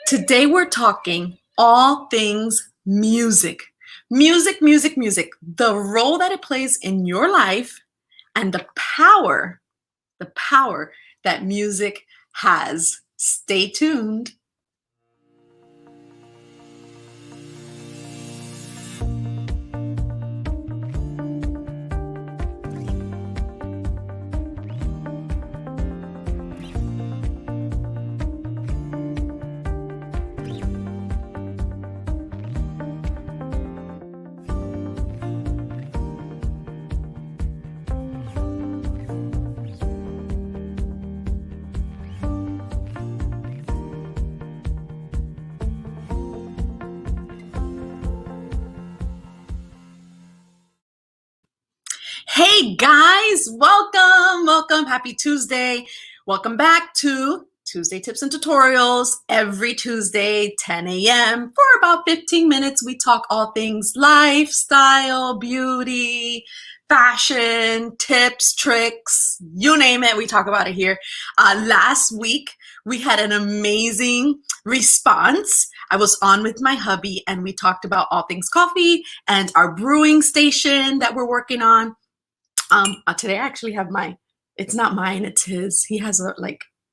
Today we're talking all things music. Music. The role that it plays in your life and the power that music has. Stay tuned. Hey guys, welcome. Happy Tuesday. Welcome back to Tuesday Tips and Tutorials. Every Tuesday, 10 a.m. For about 15 minutes, we talk all things lifestyle, beauty, fashion, tips, tricks, you name it, we talk about it here. Last week, we had an amazing response. I was on with my hubby and we talked about all things coffee and our brewing station that we're working on. Today I actually have it's not mine, it's his. He has a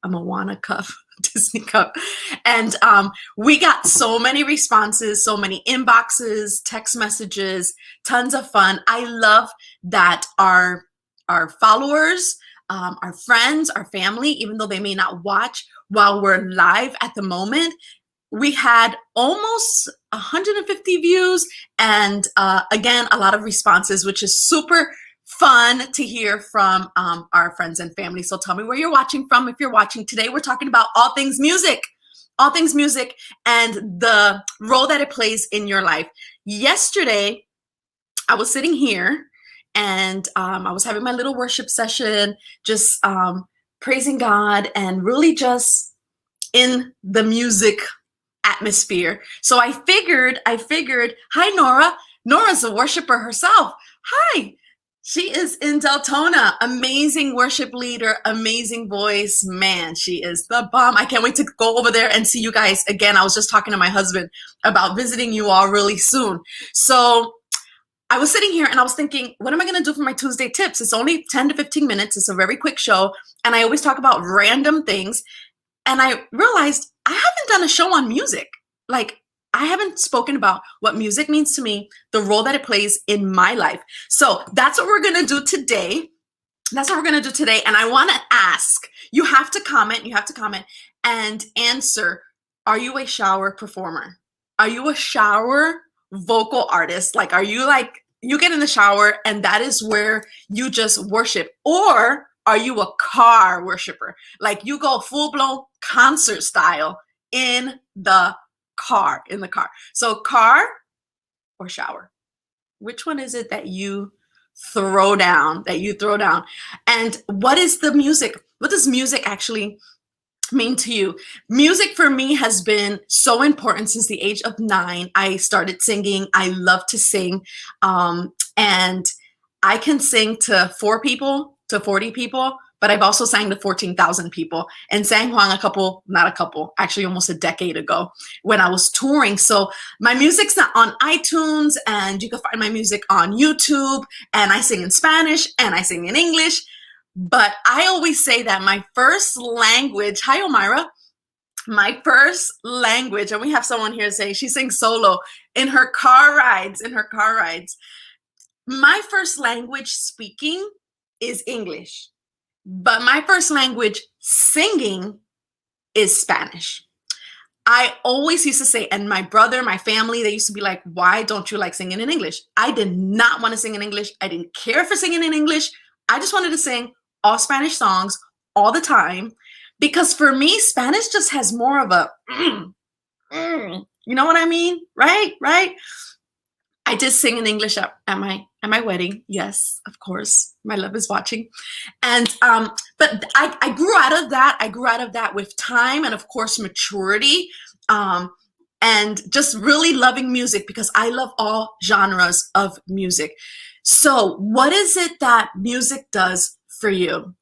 Moana cup, Disney cup. And we got so many responses, so many inboxes, text messages, tons of fun. I love that our followers, our friends, our family, even though they may not watch while we're live at the moment, we had almost 150 views and again, a lot of responses, which is super fun to hear from our friends and family. So tell me where you're watching from. If you're watching today, we're talking about all things music and the role that it plays in your life. Yesterday, I was sitting here and I was having my little worship session, just praising God and really just in the music atmosphere. So I figured, hi, Nora. Nora's a worshiper herself. Hi. She is in Deltona, amazing worship leader, amazing voice. Man, she is the bomb. I can't wait to go over there and see you guys again. I was just talking to my husband about visiting you all really soon. So I was sitting here and I was thinking, what am I going to do for my Tuesday tips? It's only 10 to 15 minutes. It's a very quick show. And I always talk about random things. And I realized I haven't done a show on music. I haven't spoken about what music means to me, the role that it plays in my life. So that's what we're going to do today. And I want to ask, you have to comment and answer, are you a shower performer? Are you a shower vocal artist? Are you you get in the shower and that is where you just worship? Or are you a car worshiper? You go full-blown concert style in the car. So car or shower? Which one is it that you throw down? And what is the music? What does music actually mean to you? Music for me has been so important since the age of 9. I started singing. I love to sing. And I can sing to 4 people, to 40 people, but I've also sang to 14,000 people and sang Juan actually almost a decade ago when I was touring. So my music's not on iTunes, and you can find my music on YouTube, and I sing in Spanish and I sing in English. But I always say that my first language, hi Omira, my first language, and we have someone here say she sings solo in her car rides, My first language speaking is English. But my first language singing is Spanish. I always used to say, and my brother, my family, they used to be like, why don't you like singing in English? I did not want to sing in English. I didn't care for singing in English. I just wanted to sing all Spanish songs all the time. Because for me, Spanish just has more of a, you know what I mean? Right? I did sing in English at my wedding. Yes, of course. My love is watching. And but I grew out of that. I grew out of that with time and of course maturity. Um, and just really loving music because I love all genres of music. So, what is it that music does for you?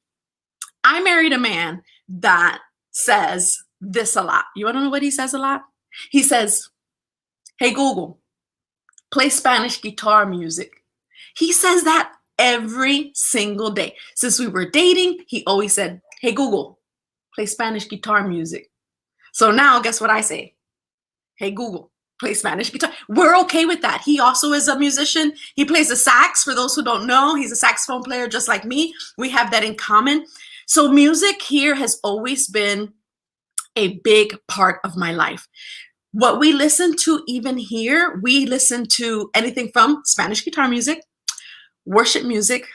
I married a man that says this a lot. You want to know what he says a lot? He says, "Hey Google, play Spanish guitar music." He says that every single day. Since we were dating, he always said, "Hey Google, play Spanish guitar music." So now, guess what I say? "Hey Google, play Spanish guitar." We're okay with that. He also is a musician. He plays the sax. For those who don't know, he's a saxophone player just like me. We have that in common. So music here has always been a big part of my life. What we listen to even here, we listen to anything from Spanish guitar music, worship music,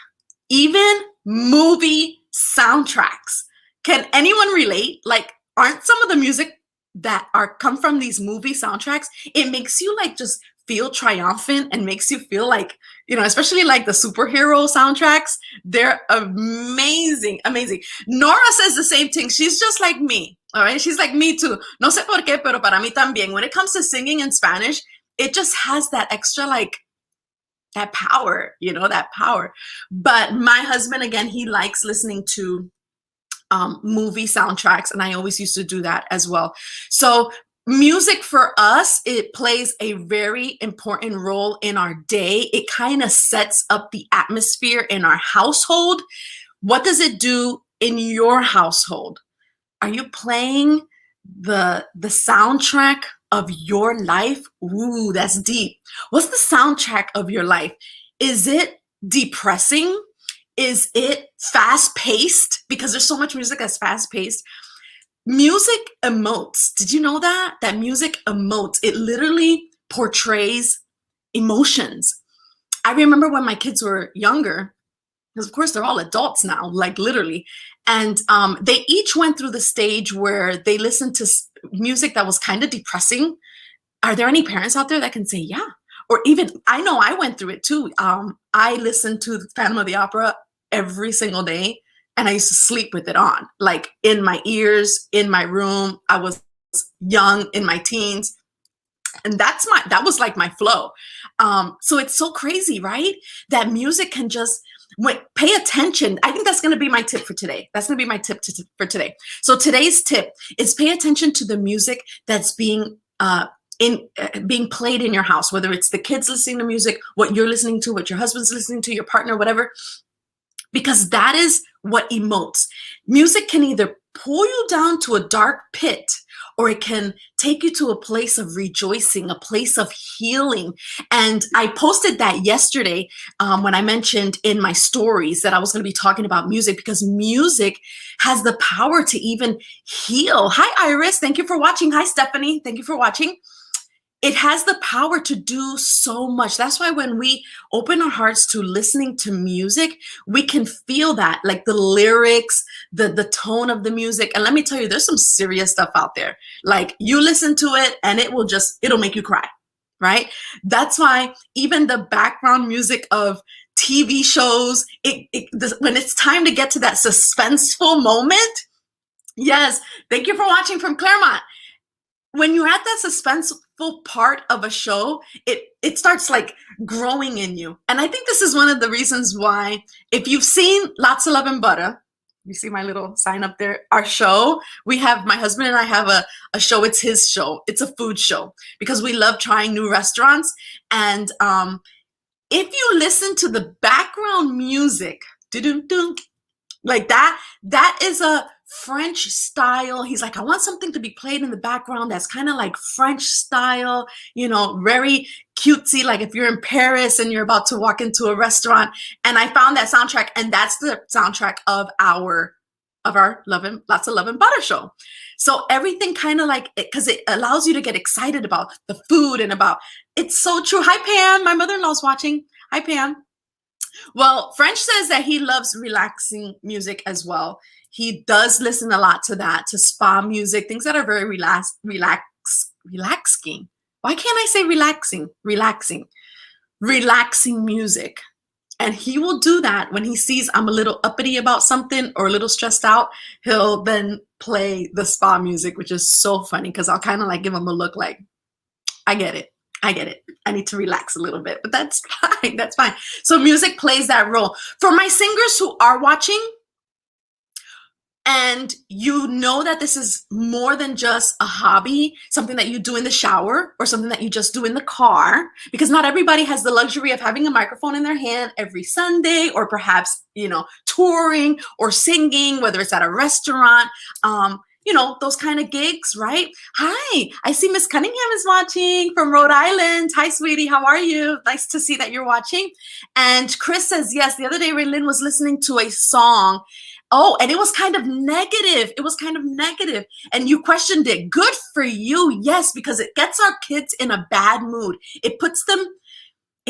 even movie soundtracks. Can anyone relate? Like, aren't some of the music that are come from these movie soundtracks, it makes you like just feel triumphant and makes you feel like, especially like the superhero soundtracks, they're amazing, amazing. Nora says the same thing. She's just like me. All right. She's like me too. No sé por qué, pero para mí también. When it comes to singing in Spanish, it just has that extra, like, that power, that power. But my husband, again, he likes listening to movie soundtracks, and I always used to do that as well. So music for us, it plays a very important role in our day. It kind of sets up the atmosphere in our household. What does it do in your household? Are you playing the soundtrack of your life? Ooh, that's deep. What's the soundtrack of your life? Is it depressing? Is it fast paced? Because there's so much music that's fast paced. Music emotes. Did you know that? That music emotes. It literally portrays emotions. I remember when my kids were younger, because of course they're all adults now, like literally. And they each went through the stage where they listened to music that was kind of depressing. Are there any parents out there that can say, yeah? Or even, I know I went through it too. I listened to Phantom of the Opera every single day, and I used to sleep with it on, like in my ears, in my room. I was young, in my teens, and that was like my flow. So it's so crazy, right? That music can just pay attention. I think that's going to be my tip for today. That's going to be my tip for today. So today's tip is pay attention to the music that's being played in your house, whether it's the kids listening to music, what you're listening to, what your husband's listening to, your partner, whatever, because that is what emotes. Music can either pull you down to a dark pit, or it can take you to a place of rejoicing, a place of healing. And I posted that yesterday when I mentioned in my stories that I was going to be talking about music, because music has the power to even heal. Hi, Iris. Thank you for watching. Hi, Stephanie. Thank you for watching. It has the power to do so much. That's why when we open our hearts to listening to music, we can feel that, like the lyrics, the tone of the music. And let me tell you, there's some serious stuff out there. Like, you listen to it and it'll make you cry, right? That's why even the background music of TV shows, when it's time to get to that suspenseful moment, yes, thank you for watching from Claremont. When you're at that suspenseful part of a show, it starts like growing in you. And I think this is one of the reasons why, if you've seen Lots of Love and Butter, you see my little sign up there, our show, my husband and I have a show. It's his show. It's a food show, because we love trying new restaurants. And if you listen to the background music, like that is a French style. He's like, I want something to be played in the background that's kind of like French style, very cutesy, like if you're in Paris and you're about to walk into a restaurant. And I found that soundtrack, and that's the soundtrack of our Lots of Love and Butter show. So everything kind of like, because it allows you to get excited about the food and about, it's so true. Hi, Pam. My mother-in-law's watching. Hi, Pam. Well, French says that he loves relaxing music as well. He does listen a lot to that, to spa music, things that are very relaxing. Why can't I say relaxing? Relaxing. relaxing music. And he will do that when he sees I'm a little uppity about something or a little stressed out. He'll then play the spa music, which is so funny because I'll kind of like give him a look like, I get it. I get it. I need to relax a little bit, but that's fine. That's fine. So music plays that role. For my singers who are watching, and you know that this is more than just a hobby, something that you do in the shower or something that you just do in the car, because not everybody has the luxury of having a microphone in their hand every Sunday, or perhaps, touring or singing, whether it's at a restaurant, those kind of gigs, right? Hi, I see Miss Cunningham is watching from Rhode Island. Hi, sweetie. How are you? Nice to see that you're watching. And Chris says, yes, the other day, Raylyn was listening to a song. Oh, and it was kind of negative. It was kind of negative. And you questioned it. Good for you. Yes, because it gets our kids in a bad mood. It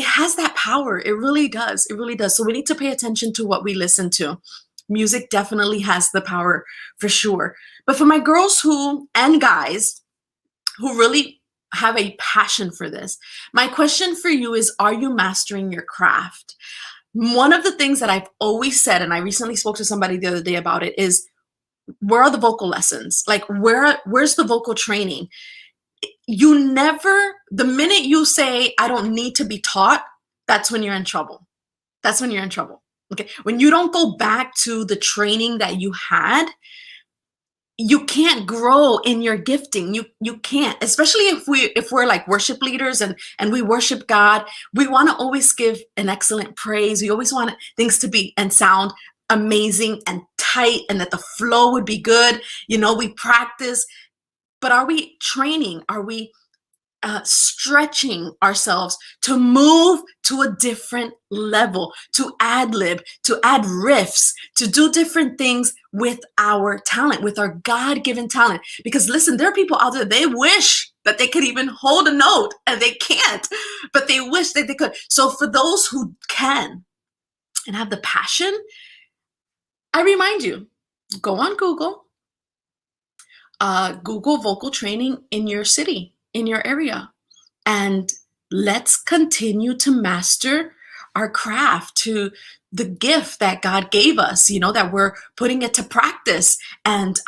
has that power. It really does. It really does. So we need to pay attention to what we listen to. Music definitely has the power for sure. But for my girls and guys who really have a passion for this, my question for you is, are you mastering your craft? One of the things that I've always said, and I recently spoke to somebody the other day about it, is where are the vocal lessons? Like where's the vocal training? The minute you say, I don't need to be taught, that's when you're in trouble. That's when you're in trouble. Okay. When you don't go back to the training that you had, you can't grow in your gifting. You can't, especially if we're like worship leaders and we worship God. We want to always give an excellent praise. We always want things to be and sound amazing and tight, and that the flow would be good. We practice, but are we training? Are we stretching ourselves to move to a different level, to ad lib, to add riffs, to do different things with our talent, with our God-given talent? Because listen, there are people out there, they wish that they could even hold a note, and they can't, but they wish that they could. So for those who can and have the passion, I remind you, go on Google, Google vocal training in your city, in your area, and let's continue to master our craft, to the gift that God gave us, that we're putting it to practice, and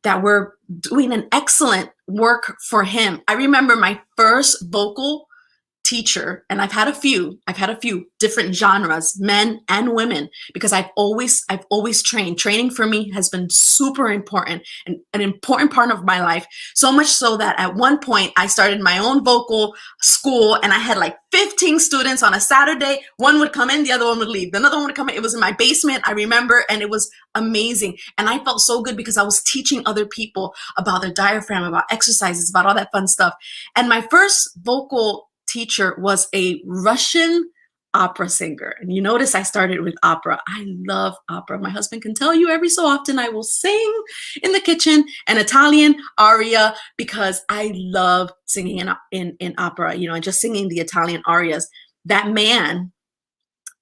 that we're doing an excellent work for Him. I remember my first vocal teacher, and I've had a few different genres, men and women, because I've always trained. Training for me has been super important and an important part of my life. So much so that at one point I started my own vocal school, and I had like 15 students on a Saturday. One would come in, the other one would leave. Another one would come in. It was in my basement, I remember, and it was amazing. And I felt so good because I was teaching other people about their diaphragm, about exercises, about all that fun stuff. And my first vocal teacher was a Russian opera singer. And you notice I started with opera. I love opera. My husband can tell you every so often I will sing in the kitchen an Italian aria because I love singing in opera, and just singing the Italian arias. That man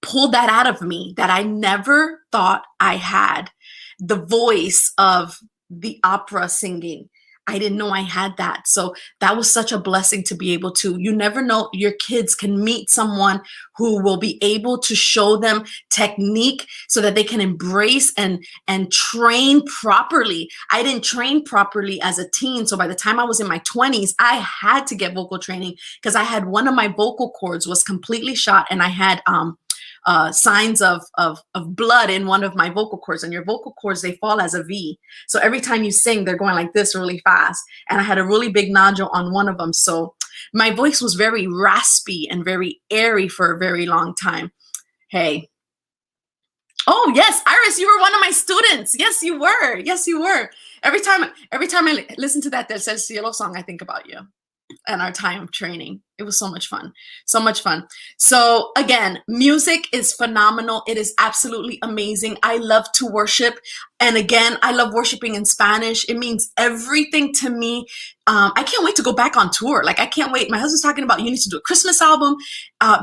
pulled that out of me that I never thought I had. The voice of the opera singing. I didn't know I had that. So that was such a blessing to be able to. You never know, your kids can meet someone who will be able to show them technique so that they can embrace and train properly. I didn't train properly as a teen. So by the time I was in my 20s, I had to get vocal training because I had one of my vocal cords was completely shot, and I had signs of blood in one of my vocal cords. And your vocal cords, they fall as a V. So every time you sing, they're going like this really fast. And I had a really big nodule on one of them. So my voice was very raspy and very airy for a very long time. Hey. Oh, yes, Iris, you were one of my students. Yes, you were. Yes, you were. Every time I listen to that Tercer Cielo song, I think about you and our time of training. It was so much fun. So much fun. So again, music is phenomenal. It is absolutely amazing. I love to worship. And again, I love worshiping in Spanish. It means everything to me. I can't wait to go back on tour. Like, I can't wait. My husband's talking about, you need to do a Christmas album.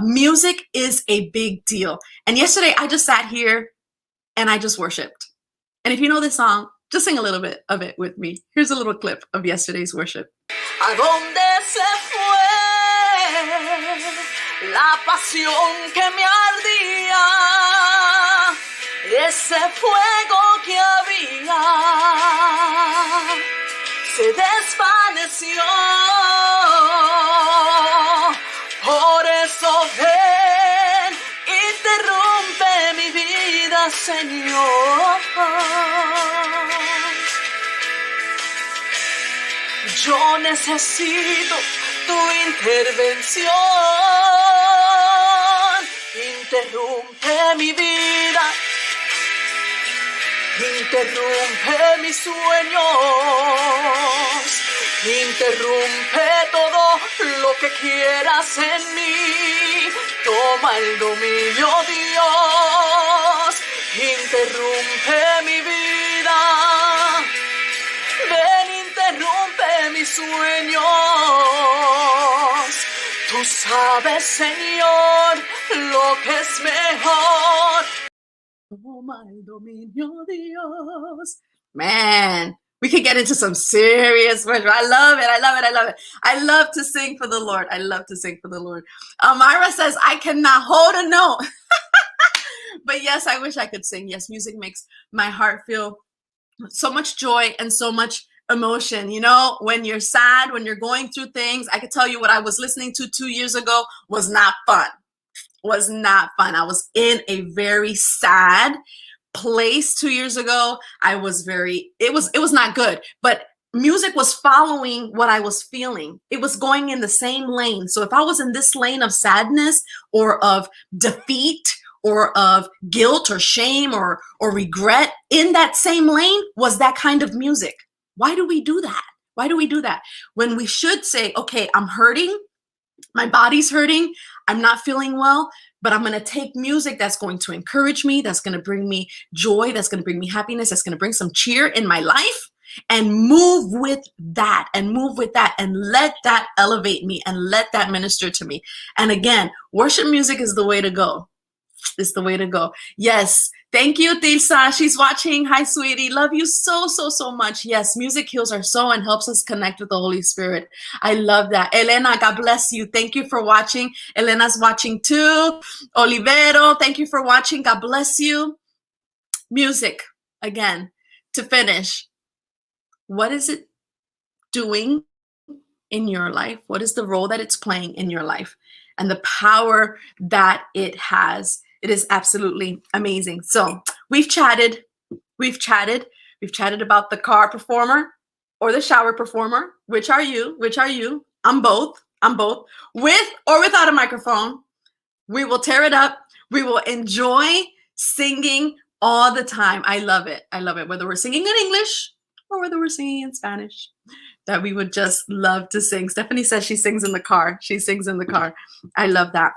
Music is a big deal. And yesterday I just sat here and I just worshiped. And if you know this song, just sing a little bit of it with me. Here's a little clip of yesterday's worship. ¿A dónde se fue la pasión que me ardía, ese fuego que había, se desvaneció. Por eso ven, interrumpe mi vida, Señor. Yo necesito tu intervención. Interrumpe mi vida. Interrumpe mis sueños. Interrumpe todo lo que quieras en mí. Toma el dominio, Dios. Interrumpe mi vida. Ven, interrumpe mis sueños. Tú sabes, Señor, lo que es mejor. Toma el dominio, Dios. Man, we could get into some serious worship. I love it. I love it. I love it. I love to sing for the Lord. I love to sing for the Lord. Myra says, I cannot hold a note. But yes, I wish I could sing. Yes, music makes my heart feel so much joy and so much emotion. You know, when you're sad, when you're going through things, I could tell you what I was listening to 2 years ago was not fun. Was not fun. I was in a very sad place 2 years ago. I was it was not good, but music was following what I was feeling. It was going in the same lane. So if I was in this lane of sadness or of defeat or of guilt or shame or regret, in that same lane was that kind of music. Why do we do that? Why do we do that? When we should say, okay, I'm hurting. My body's hurting. I'm not feeling well, but I'm going to take music that's going to encourage me, that's going to bring me joy, that's going to bring me happiness, that's going to bring some cheer in my life, and move with that and let that elevate me and let that minister to me. And again, worship music is the way to go. It's the way to go. Yes. Thank you, Tilsa. She's watching. Hi, sweetie. Love you so, so, so much. Yes, music heals our soul and helps us connect with the Holy Spirit. I love that. Elena, God bless you. Thank you for watching. Elena's watching too. Olivero, thank you for watching. God bless you. Music, again, to finish. What is it doing in your life? What is the role that it's playing in your life? And the power that it has. It is absolutely amazing. So we've chatted about the car performer or the shower performer. Which are you? I'm both. With or without a microphone. We will tear it up. We will enjoy singing all the time. I love it. Whether we're singing in English or whether we're singing in Spanish, that we would just love to sing. Stephanie says she sings in the car. I love that.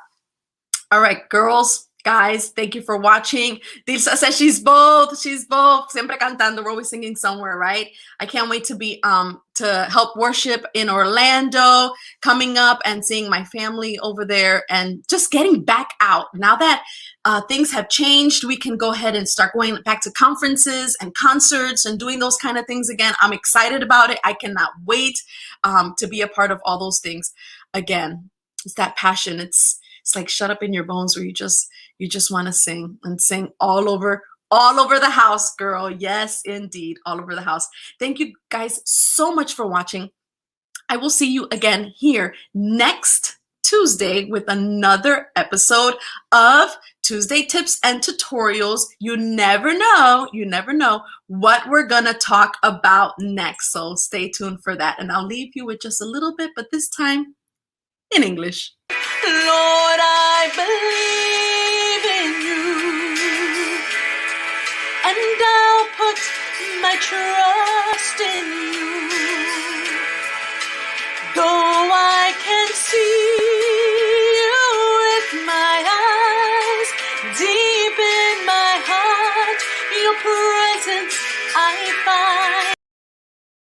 All right, girls. Guys, thank you for watching. Dilsa says she's both. Siempre cantando. We're always singing somewhere, right? I can't wait to be to help worship in Orlando coming up and seeing my family over there and just getting back out. Now that things have changed, we can go ahead and start going back to conferences and concerts and doing those kind of things again. I'm excited about it. I cannot wait to be a part of all those things again. It's that passion. It's like shut up in your bones where you just want to sing and sing all over the house, girl. Yes, indeed. All over the house. Thank you guys so much for watching. I will see you again here next Tuesday with another episode of Tuesday Tips and Tutorials. You never know what we're going to talk about next. So stay tuned for that. And I'll leave you with just a little bit, but this time in English. Lord, I believe in you, and I'll put my trust in you. Though I can see you with my eyes, deep in my heart, your presence I find.